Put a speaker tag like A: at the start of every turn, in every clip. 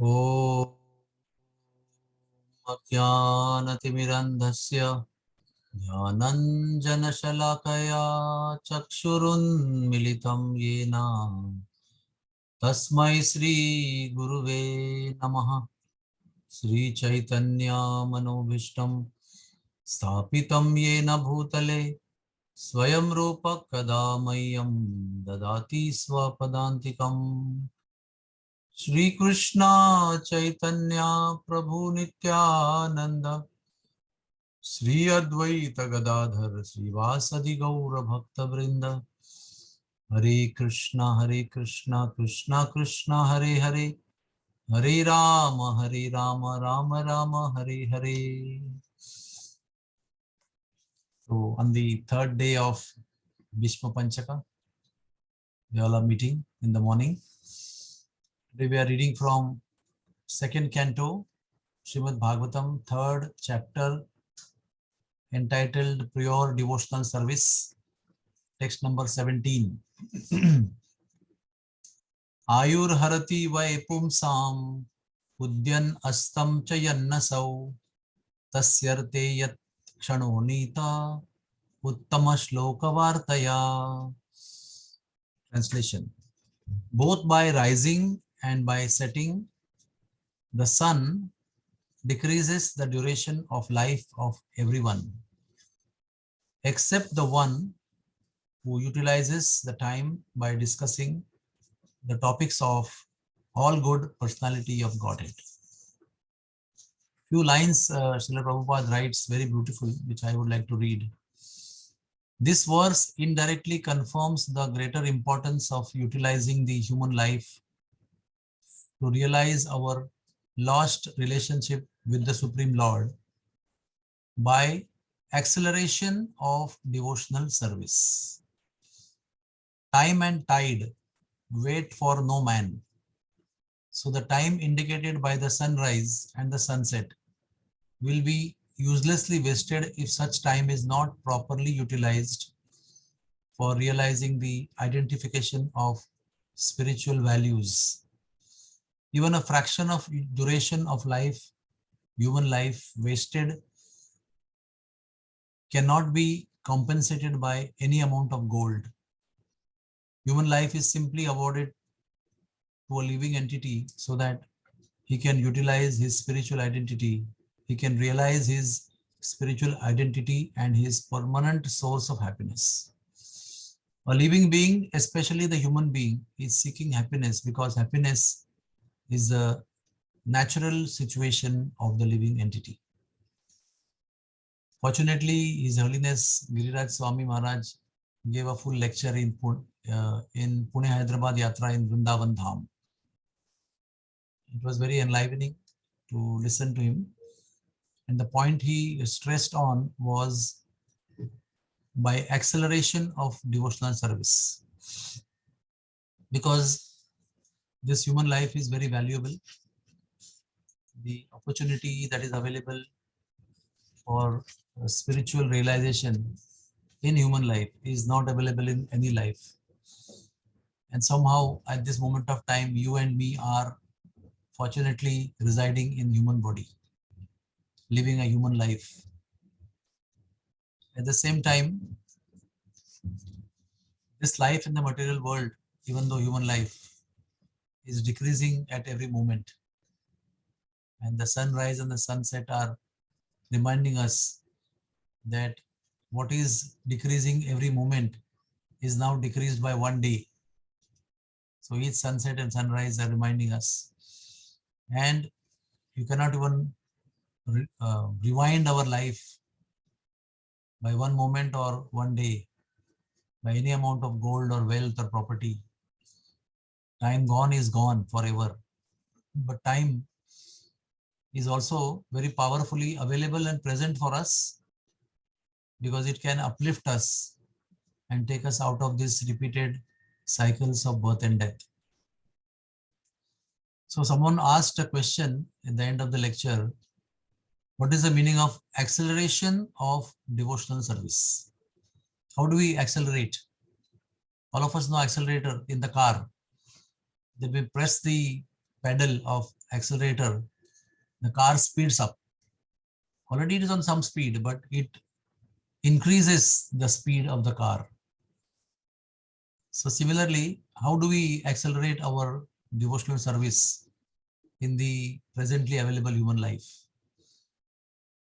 A: ॐ अज्ञानतिमिरन्धस्य ज्ञानञ्जनशलाकया चक्षुरुन्मिलितं येन तस्मै श्रीगुरुवे नमः। श्रीचैतन्यमनोभीष्टं स्थापितं येन भूतले स्वयं रूप कदा मह्यं ददाति स्वपदान्तिकम्। श्री कृष्ण चैतन्य प्रभु नित्यानंद श्री अद्वैत गदाधर श्रीवासदि गौर भक्त वृंद। हरे कृष्णा कृष्णा कृष्णा हरे हरे, हरे Ram Ram Ram Hare Hare. So on the third day of Bhishma Panchaka, we all are meeting in the morning. Today we are reading from second canto, Srimad Bhagavatam, third chapter, entitled Pure Devotional Service, text number 17. Ayur harati vai pumsam udyan astam cha yannasau tasyarte yat kshano nita uttama shloka vartaya. Translation. Both by rising and by setting, the sun decreases the duration of life of everyone, except the one who utilizes the time by discussing the topics of all good personality of Godhead. Few lines Srila Prabhupada writes very beautiful, which I would like to read. This verse indirectly confirms the greater importance of utilizing the human life to realize our lost relationship with the Supreme Lord by acceleration of devotional service. Time and tide wait for no man. So the time indicated by the sunrise and the sunset will be uselessly wasted if such time is not properly utilized for realizing the identification of spiritual values. Even a fraction of duration of life, human life wasted, cannot be compensated by any amount of gold. Human life is simply awarded to a living entity so that he can utilize his spiritual identity. He can realize his spiritual identity and his permanent source of happiness. A living being, especially the human being, is seeking happiness because happiness is a natural situation of the living entity. Fortunately, His Holiness Giriraj Swami Maharaj gave a full lecture in Pune Hyderabad Yatra in Vrindavan Dham. It was very enlivening to listen to him. And the point he stressed on was by acceleration of devotional service. Because this human life is very valuable. The opportunity that is available for spiritual realization in human life is not available in any life. And somehow at this moment of time, you and me are fortunately residing in human body, living a human life. At the same time, this life in the material world, even though human life, is decreasing at every moment. And the sunrise and the sunset are reminding us that what is decreasing every moment is now decreased by one day. So each sunset and sunrise are reminding us. And you cannot even rewind our life by one moment or one day, by any amount of gold or wealth or property. Time gone is gone forever. But time is also very powerfully available and present for us because it can uplift us and take us out of these repeated cycles of birth and death. So someone asked a question at the end of the lecture, what is the meaning of acceleration of devotional service? How do we accelerate? All of us know accelerator in the car. Then we press the pedal of accelerator, the car speeds up. Already it is on some speed, but it increases the speed of the car. So similarly, how do we accelerate our devotional service in the presently available human life?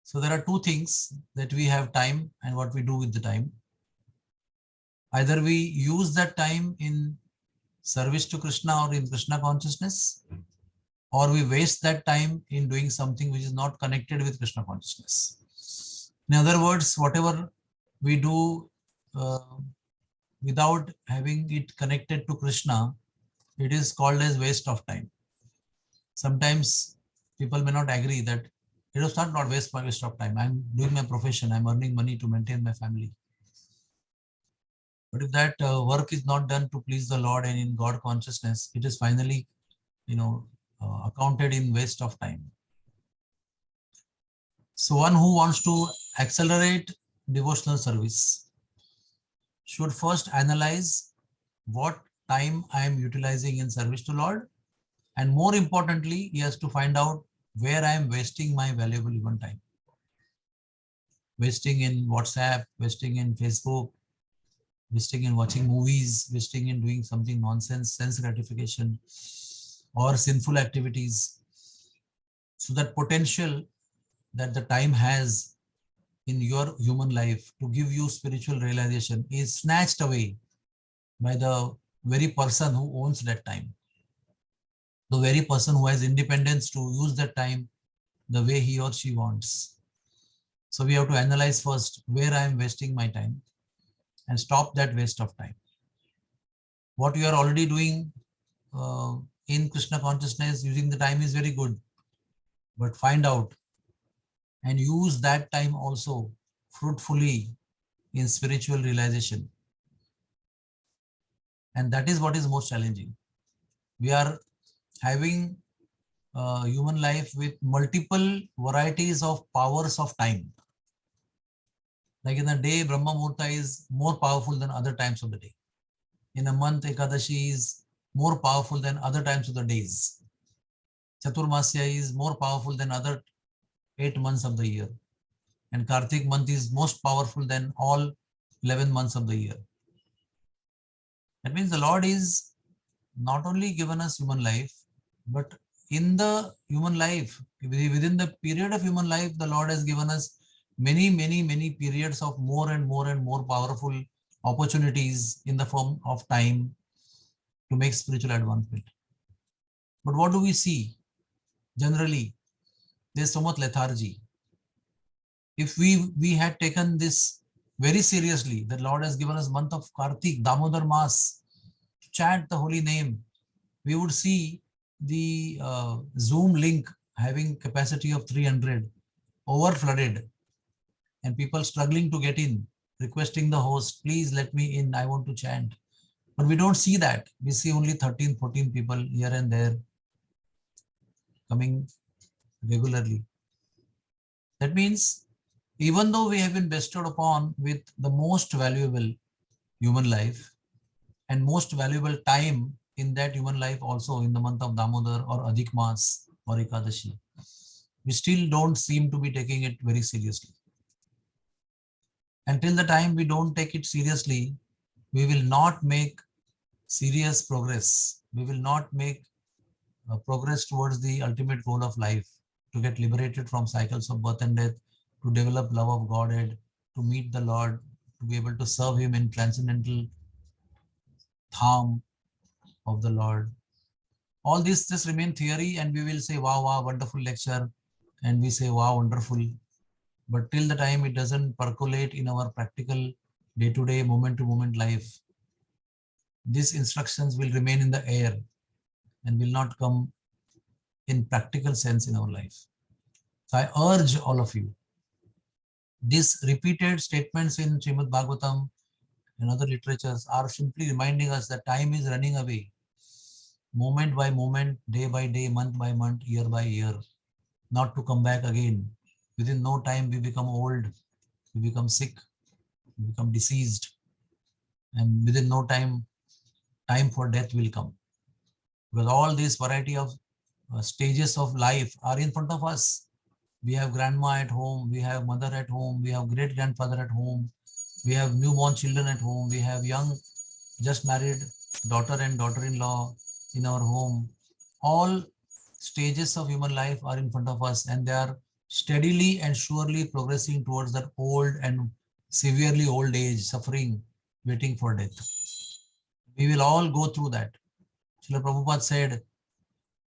A: So there are two things: that we have time and what we do with the time. Either we use that time in service to Krishna or in Krishna consciousness, or we waste that time in doing something which is not connected with Krishna consciousness. In other words, whatever we do without having it connected to Krishna, it is called as waste of time. Sometimes people may not agree that it is not waste of time. I'm doing my profession, I'm earning money to maintain my family. But if that work is not done to please the Lord and in God consciousness, it is finally, accounted in waste of time. So one who wants to accelerate devotional service should first analyze what time I am utilizing in service to Lord, and more importantly, he has to find out where I am wasting my valuable human time. Wasting in WhatsApp, wasting in Facebook, wasting in watching movies, wasting in doing something nonsense, sense gratification, or sinful activities. So that potential that the time has in your human life to give you spiritual realization is snatched away by the very person who owns that time. The very person who has independence to use that time the way he or she wants. So we have to analyze first where I am wasting my time and stop that waste of time. What you are already doing in Krishna consciousness using the time is very good, but find out and use that time also fruitfully in spiritual realization. And that is what is most challenging. We are having human life with multiple varieties of powers of time. Like in a day, Brahma Muhurta is more powerful than other times of the day. In a month, Ekadashi is more powerful than other times of the days. Chaturmasya is more powerful than other 8 months of the year. And Kartik month is most powerful than all 11 months of the year. That means the Lord is not only given us human life, but in the human life, within the period of human life, the Lord has given us many periods of more and more powerful opportunities in the form of time to make spiritual advancement. But what do we see? Generally, there's so much lethargy. If we had taken this very seriously, the Lord has given us month of Kartik, Damodar Maas, to chant the holy name, we would see the Zoom link having capacity of 300 over flooded and people struggling to get in, requesting the host, please let me in, I want to chant. But we don't see that. We see only 13, 14 people here and there coming regularly. That means even though we have been bestowed upon with the most valuable human life and most valuable time in that human life also in the month of Damodar or Adhik Mas or Ekadashi, we still don't seem to be taking it very seriously. Until the time we don't take it seriously, we will not make serious progress. We will not make progress towards the ultimate goal of life, to get liberated from cycles of birth and death, to develop love of Godhead, to meet the Lord, to be able to serve Him in transcendental dham of the Lord. All this just remain theory, and we will say, wow, wow, wonderful lecture, and we say, wow, wonderful. But till the time it doesn't percolate in our practical day-to-day, moment-to-moment life, these instructions will remain in the air and will not come in practical sense in our life. So I urge all of you, these repeated statements in Srimad Bhagavatam and other literatures are simply reminding us that time is running away, moment by moment, day by day, month by month, year by year, not to come back again. Within no time, we become old, we become sick, we become diseased, and within no time, time for death will come. Because all this variety of stages of life are in front of us. We have grandma at home, we have mother at home, we have great grandfather at home, we have newborn children at home, we have young, just married daughter and daughter-in-law in our home. All stages of human life are in front of us, and they are steadily and surely progressing towards that old and severely old age, suffering, waiting for death. We will all go through that. Srila Prabhupada said,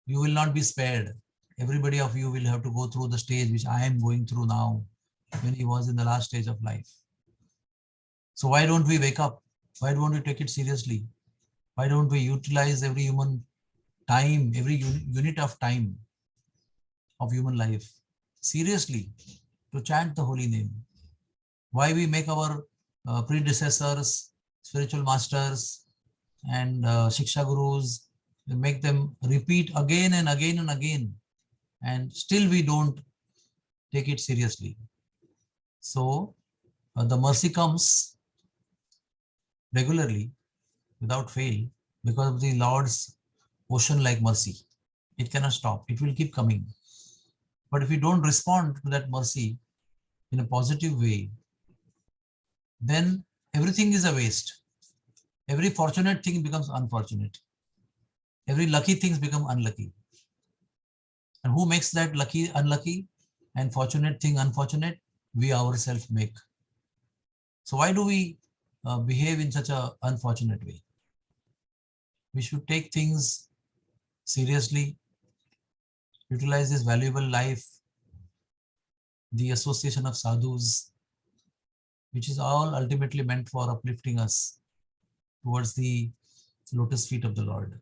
A: you will not be spared. Everybody of you will have to go through the stage which I am going through now, when he was in the last stage of life. So why don't we wake up? Why don't we take it seriously? Why don't we utilize every human time, every unit of time of human life seriously to chant the holy name? Why we make our predecessors, spiritual masters and Shiksha Gurus, we make them repeat again and again and again, and still we don't take it seriously. So the mercy comes regularly without fail because of the Lord's ocean-like mercy. It cannot stop. It will keep coming. But if we don't respond to that mercy in a positive way, then everything is a waste. Every fortunate thing becomes unfortunate. Every lucky thing becomes unlucky. And who makes that lucky unlucky and fortunate thing unfortunate? We ourselves make. So why do we behave in such an unfortunate way? We should take things seriously, utilize this valuable life, the association of sadhus, which is all ultimately meant for uplifting us towards the lotus feet of the Lord.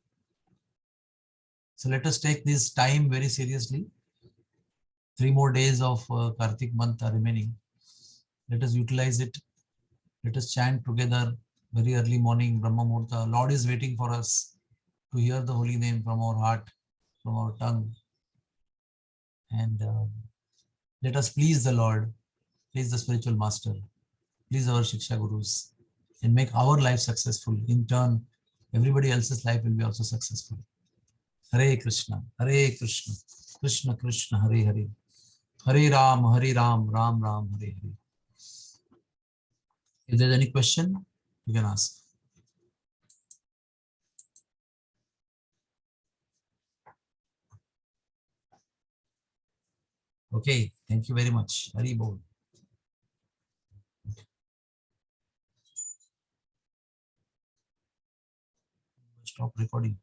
A: So let us take this time very seriously. 3 more days of Kartik month are remaining. Let us utilize it. Let us chant together very early morning, Brahma Muhurta. Lord is waiting for us to hear the holy name from our heart, from our tongue. And let us please the Lord, please the spiritual master, please our Shiksha Gurus, and make our life successful. In turn, everybody else's life will be also successful. Hare Krishna, Krishna Krishna, Hare Hare, Hare Ram, Ram Ram, Hare Hare. If there's any question, you can ask. Okay, thank you very much. Hari Bol. Stop recording.